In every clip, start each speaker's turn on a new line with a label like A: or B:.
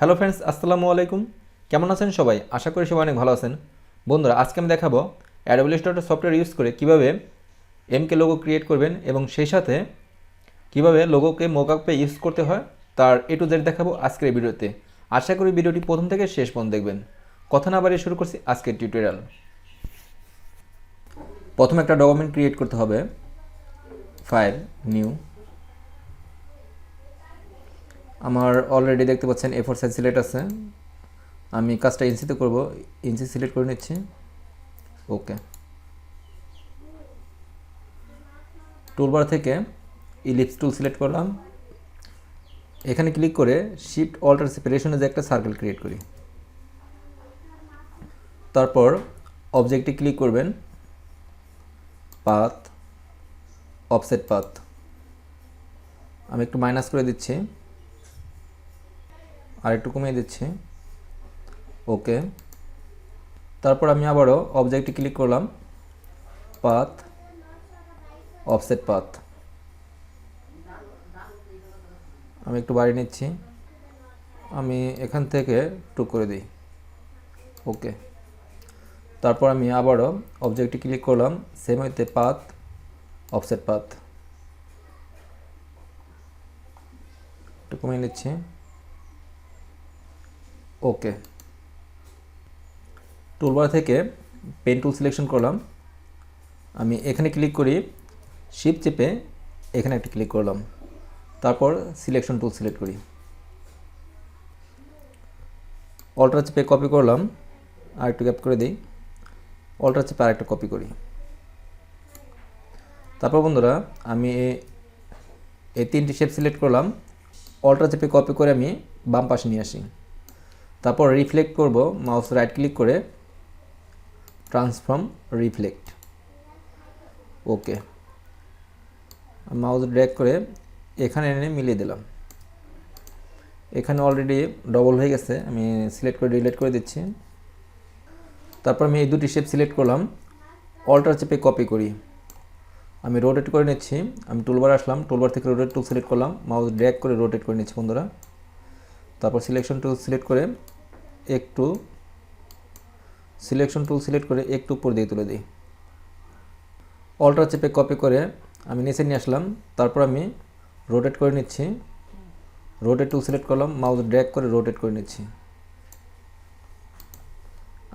A: Hello friends, আসসালামু আলাইকুম। কেমন আছেন সবাই? আশা করি সবাই অনেক ভালো আছেন। বন্ধুরা, আজকে আমি দেখাবো অ্যাডোবি ইলাস্ট্রেটর সফটওয়্যার ইউজ করে কিভাবে এমকে লোগো ক্রিয়েট করবেন এবং সেই সাথে কিভাবে লোগোকে মকআপে ইউজ করতে হয় তার এ টু জেড দেখাবো আজকের এই ভিডিওতে। আশা করি ভিডিওটি প্রথম থেকে শেষ পর্যন্ত দেখবেন। কথা না বাড়িয়ে শুরু করছি আজকের টিউটোরিয়াল। প্রথমে একটা ডকুমেন্ট ক্রিয়েট করতে হবে। File, new. আমার অলরেডি দেখতে পাচ্ছেন A4 সাইজ সিলেক্ট আছে। আমি কাজটা ইঞ্চিতে করব, ইঞ্চি সিলেক্ট করে নিচ্ছি। ওকে। টুলবার থেকে ইলিপস টুল সিলেক্ট করলাম। এখানে ক্লিক করে শিফট অল্টার সেপারেশনে যে একটা সার্কেল ক্রিয়েট করি। তারপর অবজেক্টে ক্লিক করবেন, পাথ, অফসেট পাথ। আমি একটু মাইনাস করে দিচ্ছি, আর একটু কমিয়ে দিচ্ছি। ওকে। তারপর আমি আবারও অবজেক্টে ক্লিক করলাম, পাথ, অফসেট পাথ। আমি একটু বাড়িয়ে নিচ্ছি, আমি এখান থেকে টুক করে দিই। ওকে। তারপর আমি আবারও অবজেক্টে ক্লিক করলাম, সেম হইতে পাথ, অফসেট পাথ। একটু কমিয়ে নিচ্ছি। ওকে। টুলবার থেকে পেন টুল সিলেকশন করলাম। আমি এখানে ক্লিক করি, শিফট চেপে এখানে একটা ক্লিক করলাম। তারপর সিলেকশন টুল সিলেক্ট করি, অল্টার চেপে কপি করলাম, আর একটু গ্যাপ করে দিই। অল্টার চেপে আরেকটা কপি করি। তারপর বন্ধুরা, আমি এই তিনটি শেপ সিলেক্ট করলাম। অল্টার চেপে কপি করে আমি বাম পাশে নিয়ে আসি। তারপর রিফ্লেক্ট করব, মাউস রাইট ক্লিক করে ট্রান্সফর্ম রিফ্লেক্ট। ওকে। মাউস ড্র্যাগ করে এখানে এনে মিলিয়ে দিলাম। এখানে অলরেডি ডবল হয়ে গেছে, আমি সিলেক্ট করে ডিলিট করে দিচ্ছি। তারপর আমি এই দুটি শেপ সিলেক্ট করলাম, অল্টার চেপে কপি করি। আমি রোটেট করে নিচ্ছি। আমি টুলবার আসলাম, টুলবার থেকে রোটেট টুল সিলেক্ট করলাম, মাউস ড্র্যাগ করে রোটেট করে নিচ্ছি বন্ধুরা। তারপর সিলেকশন টুল সিলেক্ট করে একটু উপর দিয়ে তুলে দিই। অল্টার চেপে কপি করে আমি নিচে নিয়ে আসলাম। তারপর আমি রোটেট করে নিচ্ছি, রোটেট টুল সিলেক্ট করলাম, মাউস ড্র্যাগ করে রোটেট করে নিচ্ছি।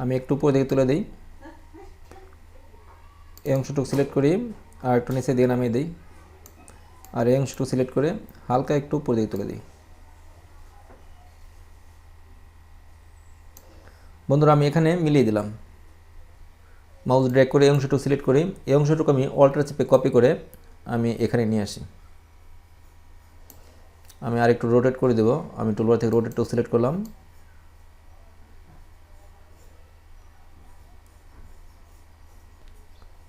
A: আমি একটু উপর দিকে তুলে দিই। এই অংশটুকু সিলেক্ট করি, আর একটু নিচে দিয়ে নামিয়ে দিই। আর এই অংশটুকু সিলেক্ট করে হালকা একটু উপর দিকে তুলে দিই। বন্ধুরা, আমি এখানে মিলিয়ে দিলাম। মাউস ড্র্যাগ করে এই অংশটুকু সিলেক্ট করি। এই অংশটুকু আমি অল্টার চেপে কপি করে আমি এখানে নিয়ে আসি। আমি আর একটু রোটেট করে দেব। আমি টুলবার থেকে রোটেট টুল সিলেক্ট করলাম।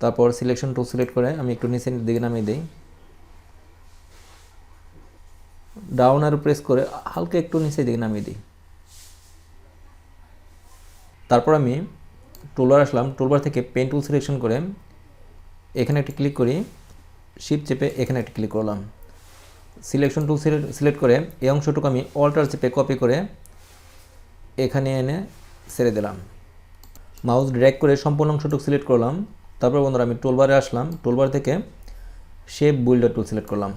A: তারপর সিলেকশন টুল সিলেক্ট করে আমি একটু নিচের দিকে নামিয়ে দিই। ডাউন আর প্রেস করে হালকা একটু নিচের দিকে নামিয়ে দিই। তারপর আমি টুলবার আসলাম, টুলবার থেকে পেন টুল সিলেকশন করে এখানে একটা ক্লিক করি, শিফট চেপে এখানে একটা ক্লিক করলাম। সিলেকশন টুল সিলেক্ট করে এই অংশটুকু আমি অল্টার চেপে কপি করে এখানে এনে ছেড়ে দিলাম। মাউস ড্র্যাগ করে সম্পূর্ণ অংশটুকু সিলেক্ট করলাম। তারপর বন্ধুরা, আমি টুলবারে আসলাম, টুলবার থেকে শেপ বিল্ডার টুল সিলেক্ট করলাম।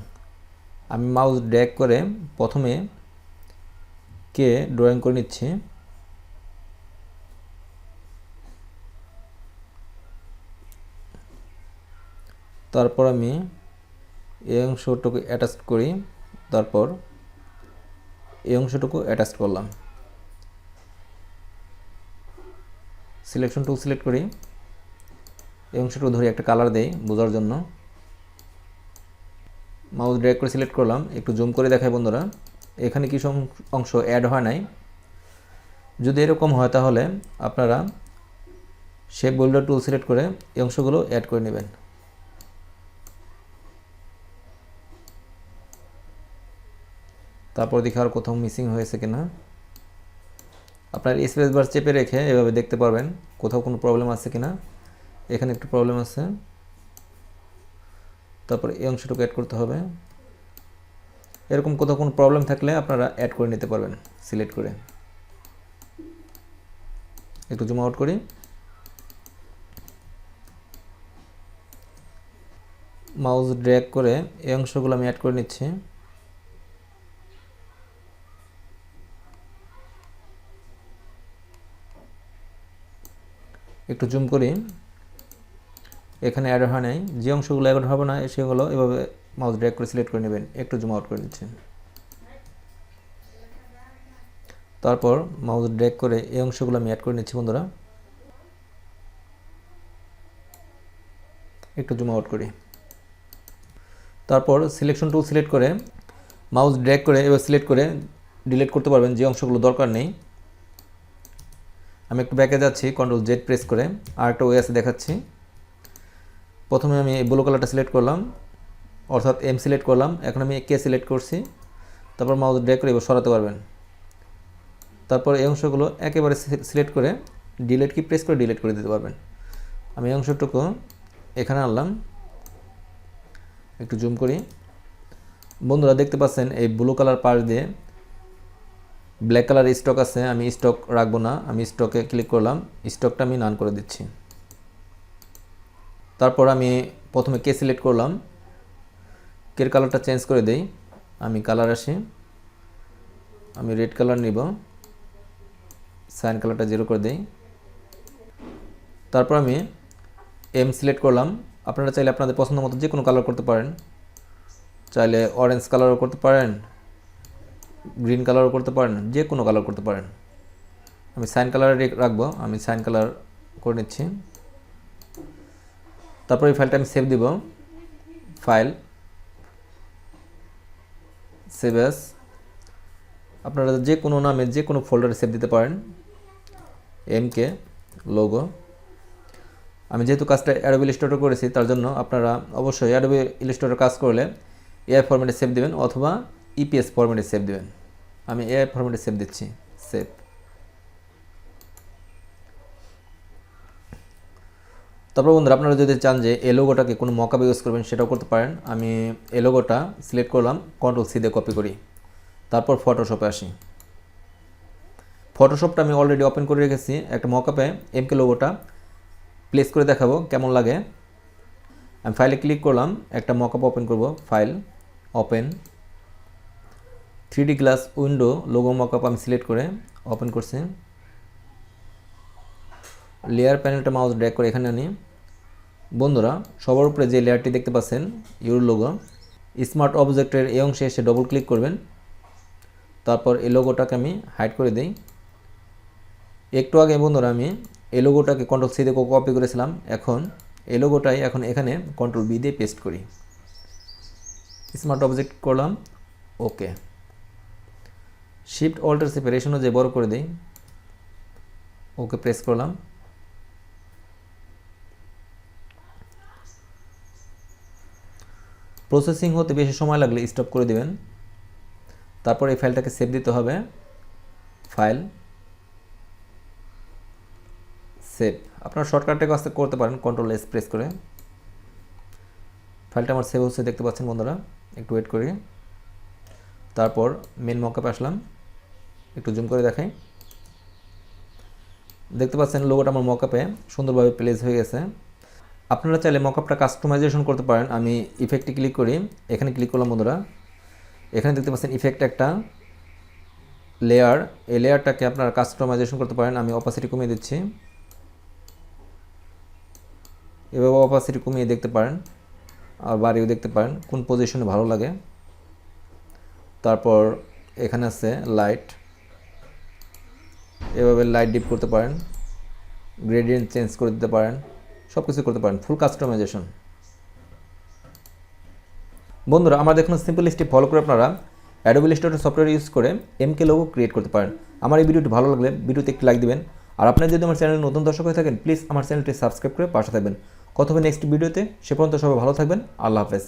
A: আমি মাউস ড্র্যাগ করে প্রথমে কে ড্রয়িং করে নিচ্ছি। তারপর আমি এই অংশটুকু অ্যাটাচ করি। তারপর এই অংশটুকু অ্যাটাচ করলাম। সিলেকশন টুল সিলেক্ট করি, এই অংশটুকু ধরে একটা কালার দেই বোঝার জন্য। মাউস ড্র্যাগ করে সিলেক্ট করলাম, একটু জুম করে দেখাই বন্ধুরা। এখানে কিছু অংশ অ্যাড হয় নাই। যদি এরকম হয় তাহলে আপনারা শেপ বিল্ডার টুল সিলেক্ট করে এই অংশগুলো অ্যাড করে নেবেন। তারপর দেখি আর কোথাও মিসিং হয়েছে কিনা। আপনার স্পেস বার চেপে রেখে এভাবে দেখতে পারবেন কোথাও কোনো প্রবলেম আছে কিনা। এখানে একটু প্রবলেম আছে। তারপর এই অংশটুকু অ্যাড করতে হবে। এরকম কোথাও কোনো প্রবলেম থাকলে আপনারা অ্যাড করে নিতে পারবেন সিলেক্ট করে। একটু জুম আউট করি, মাউস ড্র্যাগ করে এই অংশগুলো আমি অ্যাড করে নিচ্ছি। একটু জুম করি, এখানে অ্যাড হয় নাই, যে অংশগুলো অ্যাড হবে না সেগুলো এভাবে মাউস ড্র্যাগ করে সিলেক্ট করে নেবেন। একটু জুম আউট করে নিচ্ছি, তারপর মাউস ড্র্যাগ করে এই অংশগুলো আমি অ্যাড করে নিচ্ছি বন্ধুরা। একটু জুম আউট করি, তারপর সিলেকশন টুল সিলেক্ট করে মাউস ড্র্যাগ করে এবার সিলেক্ট করে ডিলিট করতে পারবেন যে অংশগুলো দরকার নেই। আমি একটু ব্যাকে যাচ্ছি, Ctrl Z প্রেস করে আর একটা ওয়ে আছে দেখাচ্ছি। প্রথমে আমি এই ব্লু কালারটা সিলেক্ট করলাম, অর্থাৎ M সিলেক্ট করলাম, এখন আমি K সিলেক্ট করছি, তারপর মাউস ড্র্যাগ করে এবার সরাতে পারবেন। তারপর এই অংশগুলো একেবারে সিলেক্ট করে ডিলিট কি প্রেস করে ডিলিট করে দিতে পারবেন। আমি এই অংশটুকু এখানে আনলাম, একটু জুম করি। বন্ধুরা দেখতে পাচ্ছেন এই ব্লু কালার পাশ দিয়ে ব্ল্যাক কালার স্টক আছে, আমি স্টক রাখবো না, আমি স্টকে ক্লিক করলাম, স্টকটা আমি নান করে দিচ্ছি। তারপর আমি প্রথমে কে সিলেক্ট করলাম, কের কালারটা চেঞ্জ করে দেই, আমি কালার আসি, আমি রেড কালার নিব, সাইন কালারটা 0 করে দেই। তারপর আমি M সিলেক্ট করলাম, আপনারা চাইলে আপনাদের পছন্দ মতো যে কোনো কালার করতে পারেন, চাইলে অরেঞ্জ কালারও করতে পারেন, গ্রিন কালারও করতে পারেন, যে কোনো কালার করতে পারেন। আমি সাইন কালার রাখবো, আমি সাইন কালার করে নিচ্ছি। তারপর এই ফাইলটা আমি সেভ দিব, ফাইল সেভ অ্যাজ, আপনারা যে কোনো নামে যে কোনো ফোল্ডারে সেভ দিতে পারেন, MK লোগো। আমি যেহেতু কাজটা অ্যাডোবি ইলাস্ট্রেটর করেছি তার জন্য আপনারা অবশ্যই অ্যাডোবি ইলাস্ট্রেটর কাজ করলে AI ফরম্যাটে সেভ দিবেন অথবা EPS ফরম্যাটে সেভ দিবেন। আমি AI ফরম্যাটে সেভ দিচ্ছি, সেভ। তারপর বন্ধুরা আপনারা যদি চান যে এই লোগোটাকে কোনো মকআপে ইউজ করবেন সেটাও করতে পারেন। আমি এই লোগোটা সিলেক্ট করলাম, Ctrl C দিয়ে কপি করি, তারপর ফটোশপে আসি। ফটোশপটা আমি অলরেডি ওপেন করে রেখেছি, একটা মকআপে MK লোগোটা প্লেস করে দেখাবো কেমন লাগে। আমি ফাইলে ক্লিক করলাম, একটা মকআপ ওপেন করব, file open, 3D glass window logo mockup আমি সিলেক্ট করে ওপেন করছি। লেয়ার প্যানেলটা মাউস ড্র্যাগ করে এখানে আনি। বন্ধুরা সবার উপরে যে লেয়ারটি দেখতে পাচ্ছেন ইউর লোগো, স্মার্ট অবজেক্টের এই অংশে এসে ডবল ক্লিক করবেন, তারপর এই লোগোটাকে আমি হাইড করে দিই। একটু আগে বন্ধুরা আমি এই লোগোটাকে Ctrl C দিয়ে কপি করেছিলাম, এখন এই লোগোটাই এখন এখানে Ctrl V দিয়ে পেস্ট করি, স্মার্ট অবজেক্ট করলাম, ওকে। শিফট অল্টার সেপারেশনও যে বড় করে দিই, ওকে প্রেস করলাম। প্রসেসিং হতে বেশি সময় লাগলে স্টপ করে দিবেন। তারপর এই ফাইলটাকে সেভ দিতে হবে, ফাইল সেভ। আপনারা শর্টকাটে কাজ করতে পারেন Ctrl S প্রেস করে। ফাইলটা আমার সেভ হচ্ছে দেখতে পাচ্ছেন বন্ধুরা, একটু ওয়েট করি। তারপর মেন মকআপে আসলাম, একটু জুম করে দেখাই, দেখতে পাচ্ছেন লোগোটা আমার মকআপে সুন্দরভাবে প্লেস হয়ে গেছে। আপনারা চাইলে মকআপটা কাস্টমাইজেশন করতে পারেন। আমি ইফেক্টে ক্লিক করি, এখানে ক্লিক করলাম বন্ধুরা, এখানে দেখতে পাচ্ছেন ইফেক্ট একটা লেয়ার, এই লেয়ারটাকে আপনারা কাস্টমাইজেশন করতে পারেন। আমি অপাসিটি কমিয়ে দিচ্ছি, এভাবে অপাসিটি কমিয়ে দেখতে পারেন আর বাড়িও দেখতে পারেন কোন পজিশনে ভালো লাগে। তারপর এখানে আছে লাইট, এভাবে লাইট ডিপ করতে পারেন, গ্রেডিয়েন্ট চেঞ্জ করে দিতে পারেন, সব কিছু করতে পারেন, ফুল কাস্টমাইজেশন। বন্ধুরা আমার দেখুন সিম্পল স্টেপ ফলো করে আপনারা অ্যাডোবি ইলাস্ট্রেটর সফটওয়্যার ইউজ করে MK লোগো ক্রিয়েট করতে পারেন। আমার এই ভিডিওটি ভালো লাগলে ভিডিওতে একটি লাইক দিবেন, আর আপনারা যদি আমার চ্যানেলে নতুন দর্শক হয়ে থাকেন প্লিজ আমার চ্যানেলটি সাবস্ক্রাইব করে পাশে থাকবেন। কথা হবে নেক্সট ভিডিওতে, সে পর্যন্ত সবাই ভালো থাকবেন, আল্লাহ হাফেজ।